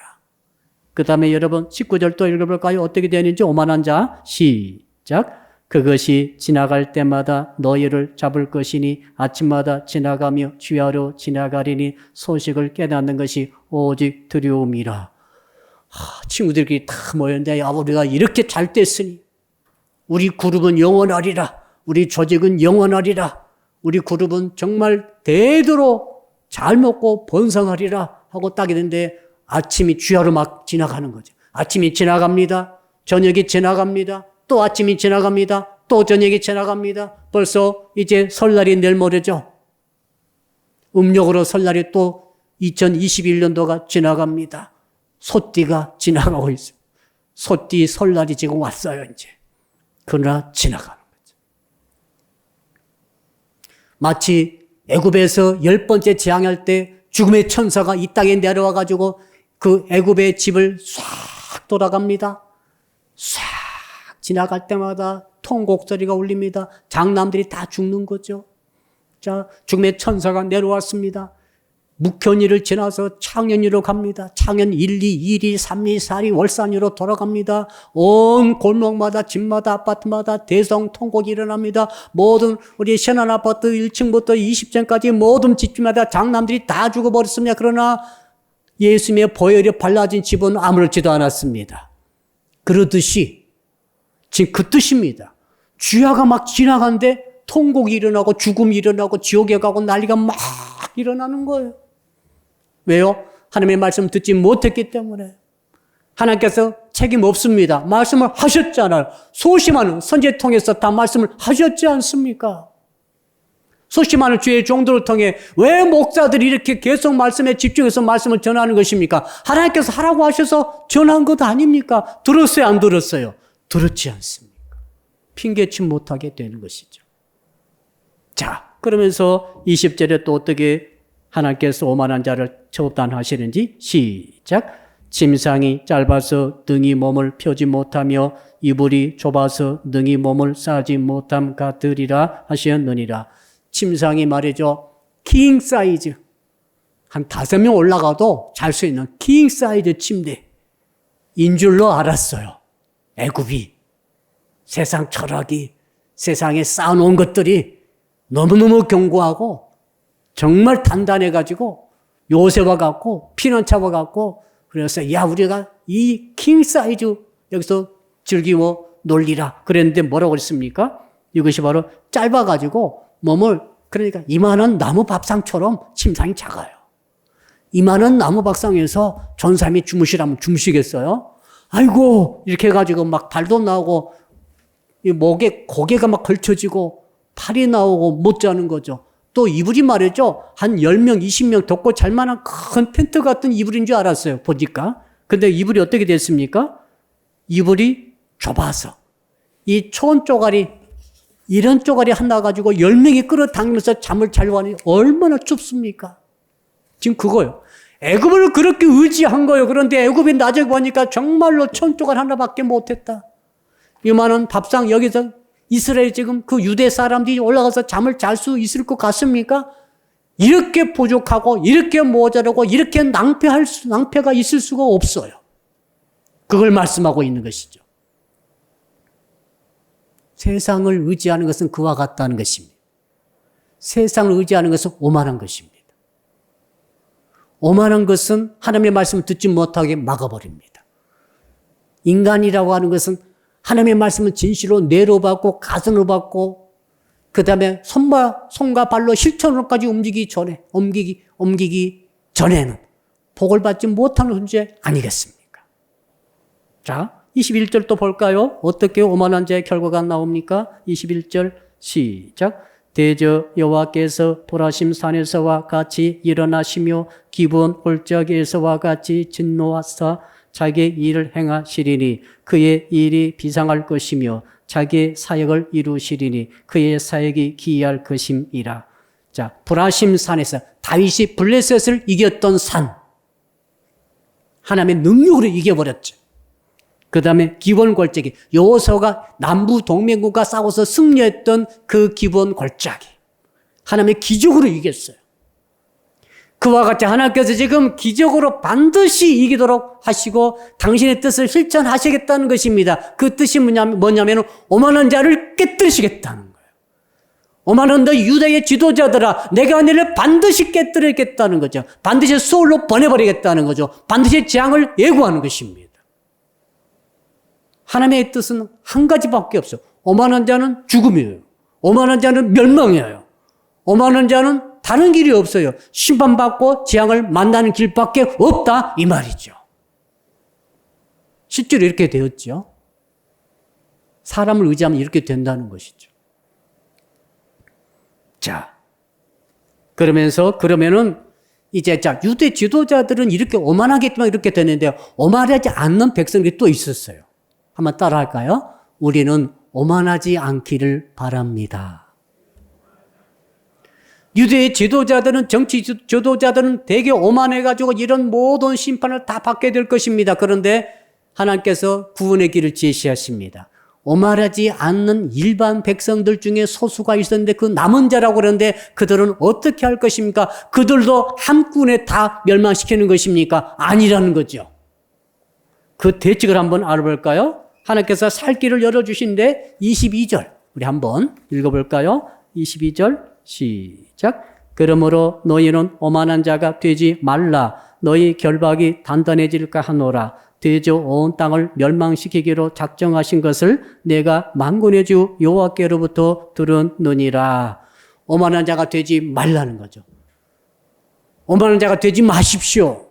그 다음에 여러분 19절 또 읽어볼까요? 어떻게 되는지 오만한 자 시작. 그것이 지나갈 때마다 너희를 잡을 것이니 아침마다 지나가며 주야로 지나가리니 소식을 깨닫는 것이 오직 두려움이라. 친구들끼리 다 모였는데 우리가 이렇게 잘 됐으니 우리 그룹은 영원하리라. 우리 조직은 영원하리라. 우리 그룹은 정말 대대로 잘 먹고 번성하리라 하고 딱 있는데 아침이 주야로 막 지나가는 거죠. 아침이 지나갑니다. 저녁이 지나갑니다. 또 아침이 지나갑니다. 또 저녁이 지나갑니다. 벌써 이제 설날이 내일 모레죠. 음력으로 설날이 또 2021년도가 지나갑니다. 소띠가 지나가고 있어요. 소띠 설날이 지금 왔어요, 이제. 그러나 지나가는 거죠. 마치 애굽에서 10번째 재앙할 때 죽음의 천사가 이 땅에 내려와 가지고 그 애굽의 집을 싹 돌아갑니다. 싹 지나갈 때마다 통곡소리가 울립니다. 장남들이 다 죽는 거죠. 자, 죽음의 천사가 내려왔습니다. 묵현이를 지나서 창현이로 갑니다. 창현 1, 2, 1, 2, 3, 2, 4, 2 월산이로 돌아갑니다. 온 골목마다 집마다 아파트마다 대성통곡이 일어납니다. 모든 우리 신한 아파트 1층부터 20층까지 모든 집집마다 장남들이 다 죽어버렸습니다. 그러나 예수님의 보혈이 발라진 집은 아무렇지도 않았습니다. 그러듯이 지금 그 뜻입니다. 주야가 막 지나가는데 통곡이 일어나고 죽음이 일어나고 지옥에 가고 난리가 막 일어나는 거예요. 왜요? 하나님의 말씀 듣지 못했기 때문에. 하나님께서 책임 없습니다. 말씀을 하셨잖아요. 소심한 선지자 통해서 다 말씀을 하셨지 않습니까? 소심한 주의 종들을 통해 왜 목사들이 이렇게 계속 말씀에 집중해서 말씀을 전하는 것입니까? 하나님께서 하라고 하셔서 전한 것 아닙니까? 들었어요, 안 들었어요? 들었지 않습니까? 핑계치 못하게 되는 것이죠. 자, 그러면서 20절에 또 어떻게 하나님께서 오만한 자를 처단하시는지 시작. 침상이 짧아서 능히 몸을 펴지 못하며 이불이 좁아서 능히 몸을 싸지 못함 같으리라 하셨느니라. 침상이 말이죠. 킹 사이즈. 한 5명 올라가도 잘 수 있는 킹 사이즈 침대. 인 줄로 알았어요. 애굽이. 세상 철학이, 세상에 쌓아놓은 것들이 너무너무 견고하고 정말 단단해가지고 요새와 같고 피난처와 같고 그래서 야 우리가 이 킹 사이즈 여기서 즐기고 놀리라 그랬는데 뭐라고 그랬습니까? 이것이 바로 짧아가지고 몸을 그러니까 이만한 나무 밥상처럼 침상이 작아요. 이만한 나무 밥상에서 전사님이 주무시라면 주무시겠어요? 아이고 이렇게 해가지고 막 발도 나오고 이 목에 고개가 막 걸쳐지고 팔이 나오고 못 자는 거죠. 또 이불이 말이죠. 한 10명, 20명 덮고 잘 만한 큰 텐트 같은 이불인 줄 알았어요. 보니까. 근데 이불이 어떻게 됐습니까? 이불이 좁아서 이 초원 쪼가리 이런 쪼가리 하나 가지고 10명이 끌어당기면서 잠을 자려고 하니 얼마나 춥습니까? 지금 그거요. 애굽을 그렇게 의지한 거예요. 그런데 애굽이 낮에 보니까 정말로 초원 쪼가리 하나밖에 못했다. 이만한 밥상 여기서 이스라엘 지금 그 유대 사람들이 올라가서 잠을 잘 수 있을 것 같습니까? 이렇게 부족하고 이렇게 모자라고 이렇게 낭패가 있을 수가 없어요. 그걸 말씀하고 있는 것이죠. 세상을 의지하는 것은 그와 같다는 것입니다. 세상을 의지하는 것은 오만한 것입니다. 오만한 것은 하나님의 말씀을 듣지 못하게 막아버립니다. 인간이라고 하는 것은 하나님의 말씀을 진실로 뇌로 받고 가슴으로 받고 그 다음에 손과 발로 실천으로까지 옮기기 전에는 복을 받지 못하는 존재 아니겠습니까? 자, 21절 또 볼까요? 어떻게 오만한 자의 결과가 나옵니까? 21절 시작. 대저 여호와께서 보라심 산에서와 같이 일어나시며 기브온 골짜기에서와 같이 진노하사 자기의 일을 행하시리니 그의 일이 비상할 것이며 자기의 사역을 이루시리니 그의 사역이 기이할 것임이라. 자, 보라심 산에서 다윗이 블레셋을 이겼던 산. 하나님의 능력으로 이겨버렸죠. 그 다음에 기브온 골짜기. 여호수아가 남부 동맹국과 싸워서 승리했던 그 기브온 골짜기. 하나님의 기적으로 이겼어요. 그와 같이 하나님께서 지금 기적으로 반드시 이기도록 하시고 당신의 뜻을 실천하시겠다는 것입니다. 그 뜻이 뭐냐면 오만한 자를 깨뜨리시겠다는 거예요. 오만한 너 유다의 지도자들아 내가 너를 반드시 깨뜨리겠다는 거죠. 반드시 소울로 보내버리겠다는 거죠. 반드시 재앙을 예고하는 것입니다. 하나님의 뜻은 한 가지밖에 없어요. 오만한 자는 죽음이에요. 오만한 자는 멸망이에요. 오만한 자는 다른 길이 없어요. 심판받고 재앙을 만나는 길밖에 없다 이 말이죠. 실제로 이렇게 되었죠. 사람을 의지하면 이렇게 된다는 것이죠. 자, 그러면은 이제 유대 지도자들은 이렇게 오만하겠지만 이렇게 되는데 오만하지 않는 백성들이 또 있었어요. 한번 따라할까요? 우리는 오만하지 않기를 바랍니다. 유대의 지도자들은 정치 지도자들은 되게 오만해가지고 이런 모든 심판을 다 받게 될 것입니다. 그런데 하나님께서 구원의 길을 제시하십니다. 오만하지 않는 일반 백성들 중에 소수가 있었는데 그 남은 자라고 그러는데 그들은 어떻게 할 것입니까? 그들도 한꺼번에 다 멸망시키는 것입니까? 아니라는 거죠. 그 대책을 한번 알아볼까요? 하나님께서 살 길을 열어주신데 22절 우리 한번 읽어볼까요? 22절 시작. 그러므로 너희는 오만한 자가 되지 말라. 너희 결박이 단단해질까 하노라. 대저 온 땅을 멸망시키기로 작정하신 것을 내가 만군의 주 여호와께로부터 들었느니라. 오만한 자가 되지 말라는 거죠. 오만한 자가 되지 마십시오.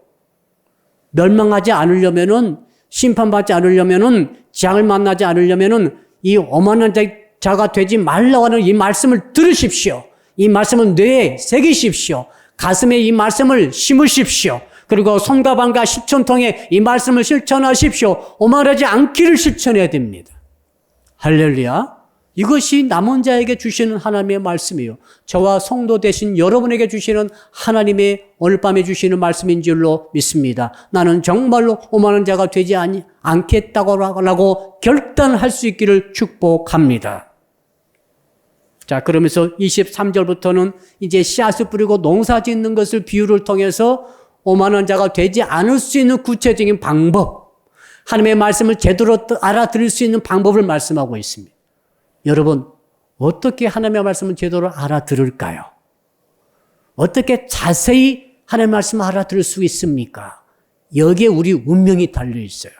멸망하지 않으려면은 심판받지 않으려면은 재앙을 만나지 않으려면은 이 오만한 자가 되지 말라고 하는 이 말씀을 들으십시오. 이 말씀을 뇌에 새기십시오. 가슴에 이 말씀을 심으십시오. 그리고 손과 발과 실천통에 이 말씀을 실천하십시오. 오만하지 않기를 실천해야 됩니다. 할렐루야. 이것이 남은 자에게 주시는 하나님의 말씀이에요. 저와 성도 되신 여러분에게 주시는 하나님의 오늘 밤에 주시는 말씀인 줄로 믿습니다. 나는 정말로 오만한 자가 되지 않겠다고 결단할 수 있기를 축복합니다. 자, 그러면서 23절부터는 이제 씨앗을 뿌리고 농사 짓는 것을 비유를 통해서 오만한 자가 되지 않을 수 있는 구체적인 방법, 하나님의 말씀을 제대로 알아들을 수 있는 방법을 말씀하고 있습니다. 여러분, 어떻게 하나님의 말씀을 제대로 알아들을까요? 어떻게 자세히 하나님의 말씀을 알아들을 수 있습니까? 여기에 우리 운명이 달려 있어요.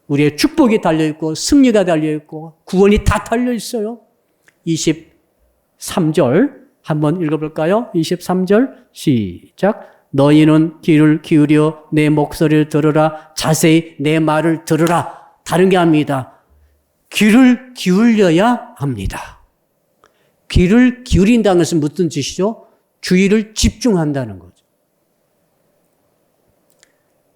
우리의 축복이 달려 있고 승리가 달려 있고 구원이 다 달려 있어요. 23절 한번 읽어볼까요? 23절 시작. 너희는 귀를 기울여 내 목소리를 들으라. 자세히 내 말을 들으라. 다른 게 아닙니다. 귀를 기울여야 합니다. 귀를 기울인다는 것은 무슨 뜻이죠? 주의를 집중한다는 거죠.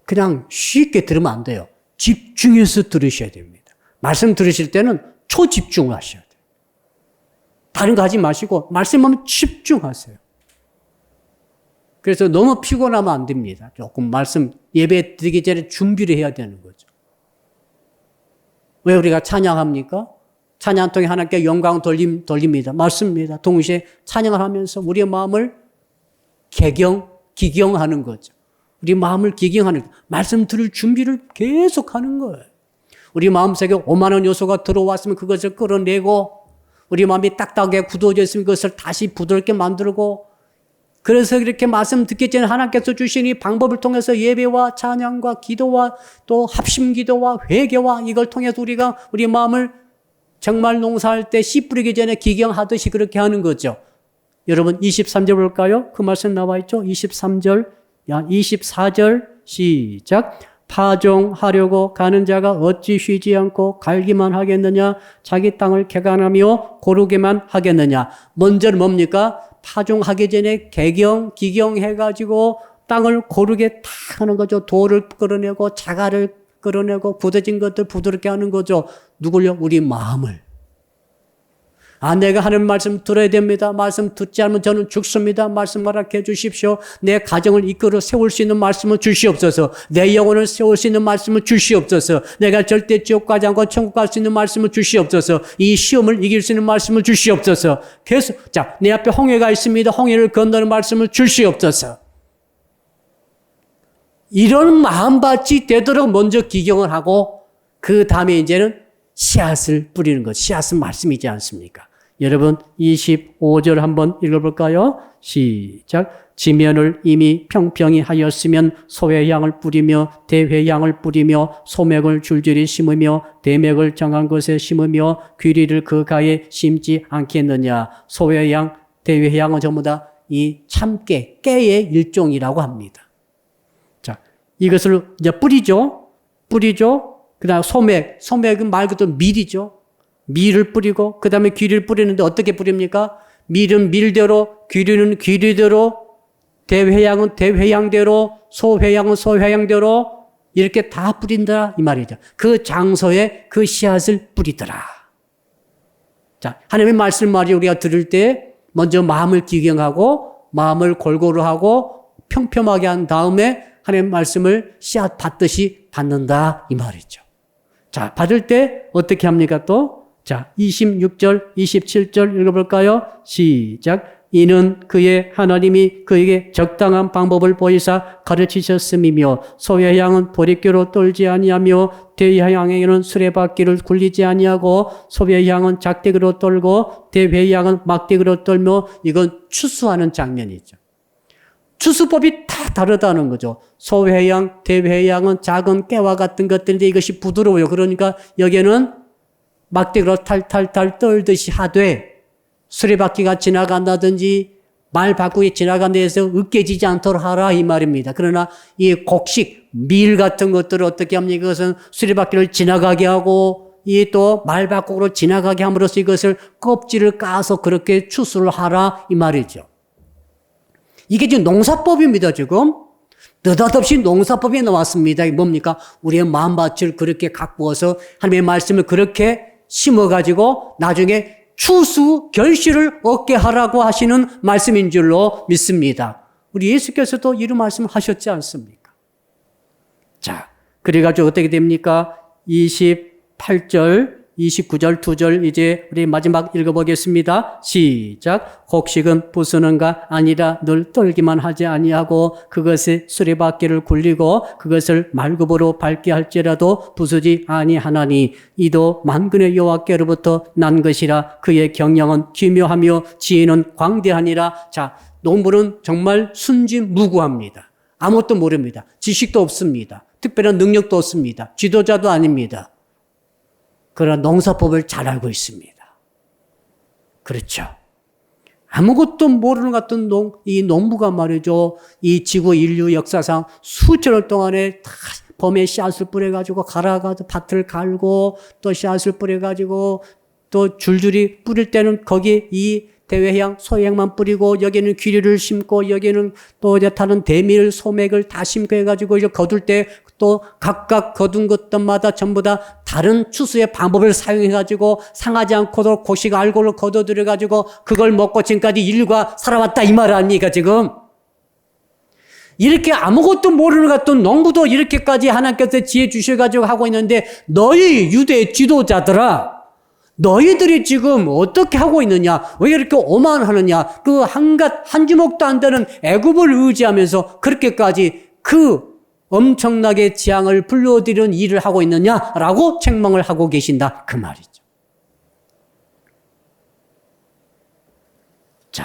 그냥 쉽게 들으면 안 돼요. 집중해서 들으셔야 됩니다. 말씀 들으실 때는 초집중하셔야 돼요. 다른 거 하지 마시고 말씀하면 집중하세요. 그래서 너무 피곤하면 안 됩니다. 조금 말씀 예배 드리기 전에 준비를 해야 되는 거죠. 왜 우리가 찬양합니까? 찬양 통해 하나님께 영광 돌립니다. 맞습니다. 동시에 찬양을 하면서 우리의 마음을 기경하는 거죠. 우리 마음을 기경하는 거죠. 말씀 들을 준비를 계속 하는 거예요. 우리 마음속에 오만한 요소가 들어왔으면 그것을 끌어내고 우리 마음이 딱딱하게 굳어져 있으면 그것을 다시 부드럽게 만들고 그래서 이렇게 말씀 듣기 전에 하나님께서 주신 이 방법을 통해서 예배와 찬양과 기도와 또 합심 기도와 회개와 이걸 통해서 우리가 우리 마음을 정말 농사할 때 씨 뿌리기 전에 기경하듯이 그렇게 하는 거죠. 여러분 23절 볼까요? 그 말씀 나와 있죠? 24절 시작. 파종하려고 가는 자가 어찌 쉬지 않고 갈기만 하겠느냐? 자기 땅을 개간하며 고르게만 하겠느냐? 먼저는 뭡니까? 파종하기 전에 기경해가지고 땅을 고르게 다 하는 거죠. 돌을 끌어내고 자갈을 끌어내고 굳어진 것들 부드럽게 하는 거죠. 누굴요? 우리 마음을. 내가 하는 말씀 들어야 됩니다. 말씀 듣지 않으면 저는 죽습니다. 말씀 허락해 주십시오. 내 가정을 이끌어 세울 수 있는 말씀을 주시옵소서. 내 영혼을 세울 수 있는 말씀을 주시옵소서. 내가 절대 지옥 가지 않고 천국 갈 수 있는 말씀을 주시옵소서. 이 시험을 이길 수 있는 말씀을 주시옵소서. 계속 내 앞에 홍해가 있습니다. 홍해를 건너는 말씀을 주시옵소서. 이런 마음밭이 되도록 먼저 기경을 하고 그 다음에 이제는 씨앗을 뿌리는 것. 씨앗은 말씀이지 않습니까? 여러분 25절 한번 읽어볼까요? 시작. 지면을 이미 평평히 하였으면 소회향을 뿌리며 대회향을 뿌리며 소맥을 줄줄이 심으며 대맥을 정한 곳에 심으며 귀리를 그 가에 심지 않겠느냐. 소회향, 대회향은 전부 다 이 참깨, 깨의 일종이라고 합니다. 자, 이것을 이제 뿌리죠. 그 다음 소맥은 말 그대로 밀이죠. 밀을 뿌리고 그 다음에 귀리를 뿌리는데 어떻게 뿌립니까? 밀은 밀대로, 귀리는 귀리대로, 대회향은 대회향대로, 소회향은 소회향대로 이렇게 다 뿌린다 이 말이죠. 그 장소에 그 씨앗을 뿌리더라. 자, 하나님의 말씀 말이 우리가 들을 때 먼저 마음을 기경하고 마음을 골고루 하고 평평하게 한 다음에 하나님의 말씀을 씨앗 받듯이 받는다 이 말이죠. 자, 받을 때 어떻게 합니까 또? 자, 26절, 27절 읽어볼까요? 시작. 이는 그의 하나님이 그에게 적당한 방법을 보이사 가르치셨음이며 소회향은 보릿개로 떨지 아니하며 대회향에는 수레바퀴를 굴리지 아니하고 소회향은 작대기로 떨고 대회향은 막대기로 떨며 이건 추수하는 장면이죠. 추수법이 다 다르다는 거죠. 소회향, 대회향은 작은 깨와 같은 것들인데 이것이 부드러워요. 그러니까 여기에는 막대기로 탈탈탈 떨듯이 하되 수레바퀴가 지나간다든지 말 바꾸기 지나간 데에서 으깨지지 않도록 하라 이 말입니다. 그러나 이 곡식, 밀 같은 것들을 어떻게 합니까? 이것은 수레바퀴를 지나가게 하고 이 또 말 바꾸기로 지나가게 함으로써 이것을 껍질을 까서 그렇게 추수를 하라 이 말이죠. 이게 지금 농사법입니다, 지금. 느닷없이 농사법이 나왔습니다. 이게 뭡니까? 우리의 마음밭을 그렇게 가꾸어서 하나님의 말씀을 그렇게 심어가지고 나중에 추수 결실을 얻게 하라고 하시는 말씀인 줄로 믿습니다. 우리 예수께서도 이런 말씀을 하셨지 않습니까? 자, 그래가지고 어떻게 됩니까? 28절, 29절, 2절 이제 우리 마지막 읽어보겠습니다. 시작. 곡식은 부수는가 아니라 늘 떨기만 하지 아니하고 그것의 수레바퀴를 굴리고 그것을 말굽으로 밟게 할지라도 부수지 아니하나니 이도 만군의 여호와께로부터 난 것이라 그의 경영은 기묘하며 지혜는 광대하니라. 자, 농부는 정말 순진무구합니다. 아무것도 모릅니다. 지식도 없습니다. 특별한 능력도 없습니다. 지도자도 아닙니다. 그러나 농사법을 잘 알고 있습니다. 그렇죠. 아무것도 모르는 것 같은 이 농부가 말이죠. 이 지구 인류 역사상 수천년 동안에 다 범에 씨앗을 뿌려가지고 갈아가지고 밭을 갈고 또 씨앗을 뿌려가지고 또 줄줄이 뿌릴 때는 거기 이 대외향, 소향만 뿌리고 여기는 귀리를 심고 여기는 또 이제 다른 대밀, 소맥을 다 심고 해가지고 이제 거둘 때 또 각각 거둔 것들마다 전부 다 다른 추수의 방법을 사용해가지고 상하지 않고도 곡식 알코올을 걷어들여가지고 그걸 먹고 지금까지 인류가 살아왔다 이 말 아닙니까 지금? 이렇게 아무것도 모르는 것 같은 농부도 이렇게까지 하나님께서 지혜 주셔가지고 하고 있는데 너희 유대 지도자들아 너희들이 지금 어떻게 하고 있느냐? 왜 이렇게 오만하느냐? 그 한 주먹도 안 되는 애굽을 의지하면서 그렇게까지 그 엄청나게 재앙을 불러들이는 일을 하고 있느냐라고 책망을 하고 계신다. 그 말이죠. 자,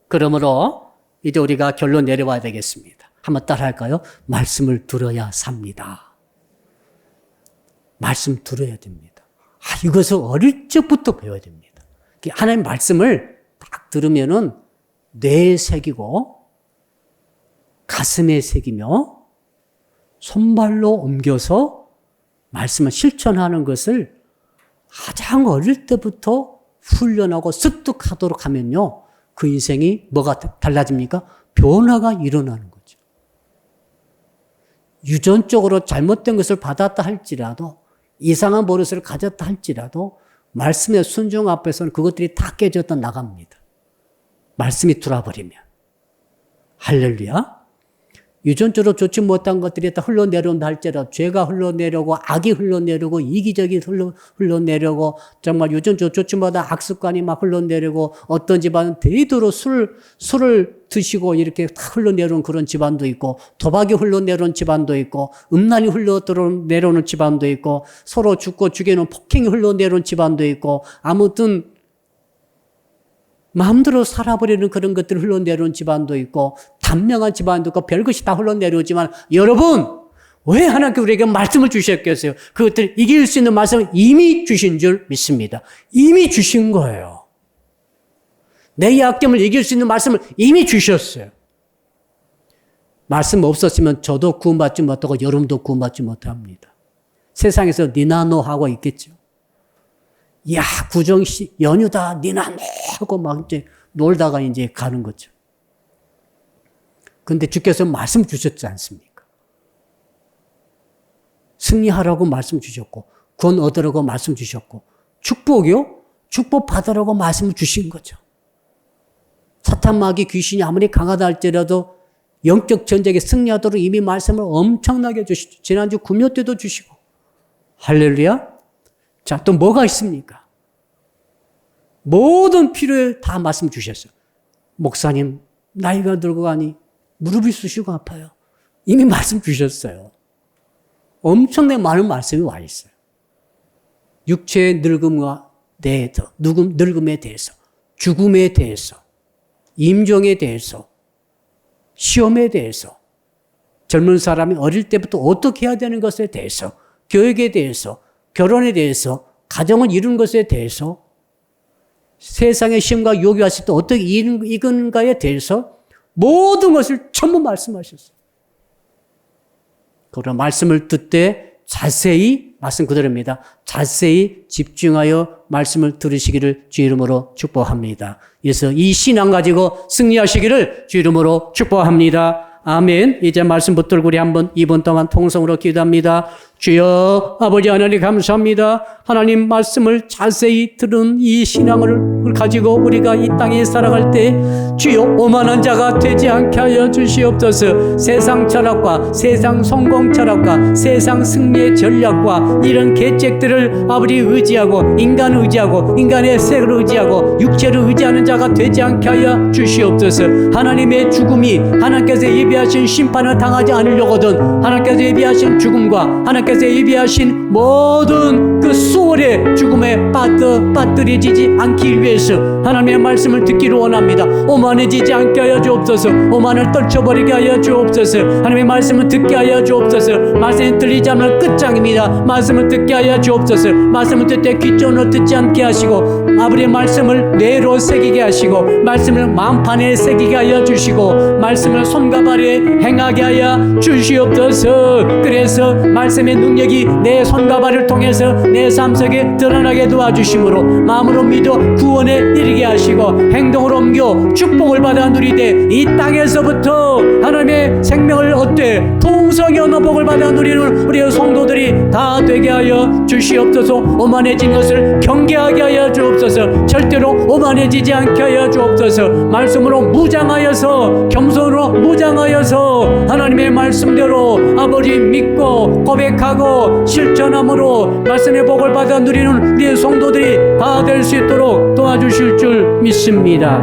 그러므로 이제 우리가 결론 내려와야 되겠습니다. 한번 따라할까요? 말씀을 들어야 삽니다. 말씀 들어야 됩니다. 이것을 어릴 적부터 배워야 됩니다. 하나님 말씀을 딱 들으면은 뇌에 새기고 가슴에 새기며 손발로 옮겨서 말씀을 실천하는 것을 가장 어릴 때부터 훈련하고 습득하도록 하면요. 그 인생이 뭐가 달라집니까? 변화가 일어나는 거죠. 유전적으로 잘못된 것을 받았다 할지라도 이상한 버릇을 가졌다 할지라도 말씀의 순종 앞에서는 그것들이 다 깨졌다 나갑니다. 말씀이 들어와버리면. 할렐루야. 유전적으로 좋지 못한 것들이 다 흘러내려온다 할지라도 죄가 흘러내려오고 악이 흘러내려오고 이기적이 흘러내려오고 정말 유전적으로 좋지 못한 악습관이 막 흘러내려오고 어떤 집안은 대대로 술을 드시고 이렇게 다 흘러내려오는 그런 집안도 있고 도박이 흘러내려오는 집안도 있고 음란이 흘러내려오는 집안도 있고 서로 죽고 죽이는 폭행이 흘러내려오는 집안도 있고 아무튼 마음대로 살아버리는 그런 것들이 흘러내려오는 집안도 있고 단명한 집안도 있고 별것이 다 흘러내려오지만 여러분 왜 하나님께 우리에게 말씀을 주셨겠어요? 그것들을 이길 수 있는 말씀을 이미 주신 줄 믿습니다. 이미 주신 거예요. 내 약점을 이길 수 있는 말씀을 이미 주셨어요. 말씀 없었으면 저도 구원받지 못하고 여러분도 구원받지 못합니다. 세상에서 니나 너 하고 있겠죠. 야, 구정시 연휴다, 니나 너 하고 막 이제 놀다가 이제 가는 거죠. 근데 주께서 말씀 주셨지 않습니까? 승리하라고 말씀 주셨고, 구원 얻으라고 말씀 주셨고, 축복이요? 축복 받으라고 말씀을 주신 거죠. 사탄 마귀 귀신이 아무리 강하다 할지라도 영적 전쟁에 승리하도록 이미 말씀을 엄청나게 주시죠. 지난주 금요 때도 주시고. 할렐루야. 자, 또 뭐가 있습니까? 모든 필요에 다 말씀 주셨어요. 목사님, 나이가 들고 가니 무릎이 쑤시고 아파요. 이미 말씀 주셨어요. 엄청나게 많은 말씀이 와 있어요. 육체의 늙음과 대해서, 늙음에 대해서, 죽음에 대해서, 임종에 대해서, 시험에 대해서, 젊은 사람이 어릴 때부터 어떻게 해야 되는 것에 대해서, 교육에 대해서, 결혼에 대해서, 가정을 이루는 것에 대해서, 세상의 시험과 유혹이 왔을 때 어떻게 이기는가에 대해서 모든 것을 전부 말씀하셨어요. 그런 말씀을 듣되 자세히, 말씀 그대로입니다. 자세히 집중하여 말씀을 들으시기를 주 이름으로 축복합니다. 그래서 이 신앙 가지고 승리하시기를 주 이름으로 축복합니다. 아멘. 이제 말씀 붙들고 우리 한번 2분 동안 통성으로 기도합니다. 주여 아버지 하나님 감사합니다. 하나님 말씀을 자세히 들은 이 신앙을 가지고 우리가 이 땅에 살아갈 때 주여 오만한 자가 되지 않게 하여 주시옵소서. 세상 철학과 세상 성공 철학과 세상 승리의 전략과 이런 계책들을 아버지 의지하고 인간을 의지하고 인간의 색을 의지하고 육체를 의지하는 자가 되지 않게 하여 주시옵소서. 하나님의 죽음이 하나님께서 예비하신 심판을 당하지 않으려거든 하나님께서 예비하신 죽음과 하나님께서 예비하신 모든 그 수월의 죽음에 빠뜨려지지 않기 위해서 하나님의 말씀을 듣기를 원합니다. 오만해지지 않게 하여 주옵소서. 오만을 떨쳐버리게 하여 주옵소서. 하나님의 말씀을 듣게 하여 주옵소서. 말씀이 들리지 않으면 끝장입니다. 말씀을 듣게 하여 주옵소서. 말씀을 듣되 귀전으로 듣지 않게 하시고 아버지의 말씀을 뇌로 새기게 하시고 말씀을 마음판에 새기게 하여 주시고 말씀을 손과 발에 행하게 하여 주시옵소서. 그래서 말씀의 능력이 내 손과 발을 통해서 내 삶 속에 드러나게 도와주심으로 마음으로 믿어 구원에 이르게 하시고 행동으로 옮겨 축복을 받아 누리되 이 땅에서부터 하나님의 생명을 얻되 통성의 어느 복을 받아 누리는 우리의 성도들이 다 되게 하여 주시옵소서. 오만해진 것을 경계하게 하여 주옵소서. 절대로 오만해지지 않게 하여 주옵소서. 말씀으로 무장하여서 겸손으로 무장하여서 하나님의 말씀대로 아버지 믿고 고백하고 실천함으로 말씀의 복을 받아 누리는 우리의 성도들이 다 될 수 있도록 도와주실 줄 믿습니다.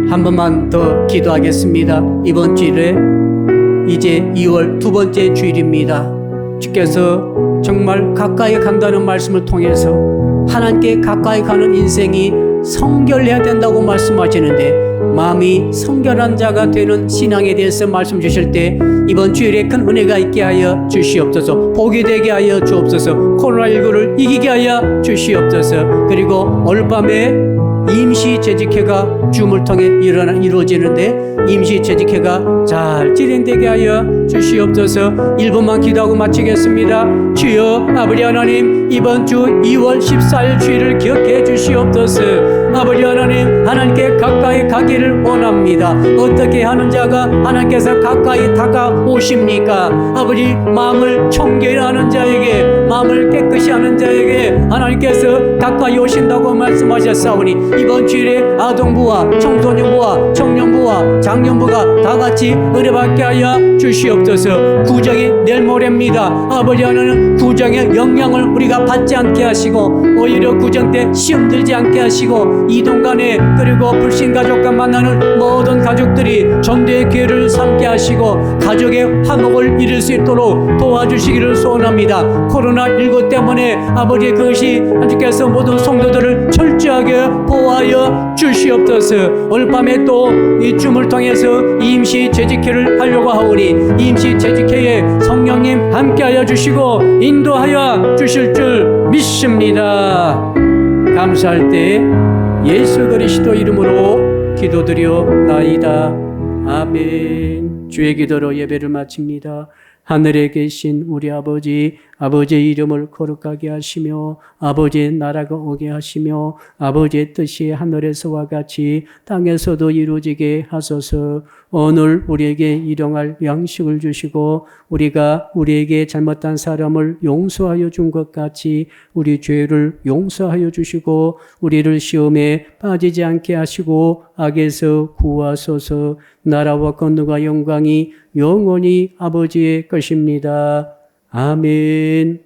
한 번만 더 기도하겠습니다. 이번 주일에 이제 2월 두 번째 주일입니다. 주께서 정말 가까이 간다는 말씀을 통해서 하나님께 가까이 가는 인생이 성결해야 된다고 말씀하시는데 마음이 성결한 자가 되는 신앙에 대해서 말씀 주실 때 이번 주일에 큰 은혜가 있게 하여 주시옵소서. 복이 되게 하여 주옵소서. 코로나19를 이기게 하여 주시옵소서. 그리고 오늘 밤에 임시 재직회가 줌을 통해 이루어지는데 임시 재직회가 잘 진행되게 하여 주시옵소서. 1분만 기도하고 마치겠습니다. 주여 아버지 하나님 이번 주 2월 14일 주일을 기억해 주시옵소서. 아버지 하나님 하나님께 가까이 가기를 원합니다. 어떻게 하는 자가 하나님께서 가까이 다가오십니까? 아버지 마음을 청결하는 자에게 마음을 깨끗이 하는 자에게 하나님께서 가까이 오신다고 말씀하셨사오니 이번 주일에 아동부와 청소년부와 청년부와 장년부가 다 같이 은혜받게 하여 주시옵소서. 구정이 내일 모레입니다. 아버지 하나님 구정의 영향을 우리가 받지 않게 하시고 오히려 구정 때 시험 들지 않게 하시고 이동간에 그리고 불신가족과 만나는 모든 가족들이 전도의 기회를 삼게 하시고 가족의 화목을 이룰 수 있도록 도와주시기를 소원합니다. 코로나19 때문에 아버지 그것이 하나님께서 모든 성도들을 철저하게 보호하여 주시옵소서. 오늘 밤에 또 이 줌을 통해서 임시 재직회를 하려고 하오니 임시 재직회에 성령님 함께하여 주시고 인도하여 주실 줄 믿습니다. 감사할 때 예수 그리스도 이름으로 기도드려나이다. 아멘. 주의 기도로 예배를 마칩니다. 하늘에 계신 우리 아버지, 아버지의 이름을 거룩하게 하시며 아버지의 나라가 오게 하시며 아버지의 뜻이 하늘에서와 같이 땅에서도 이루어지게 하소서. 오늘 우리에게 일용할 양식을 주시고 우리가 우리에게 잘못한 사람을 용서하여 준 것 같이 우리 죄를 용서하여 주시고 우리를 시험에 빠지지 않게 하시고 악에서 구하소서. 나라와 권능과 영광이 영원히 아버지의 것입니다. 아멘.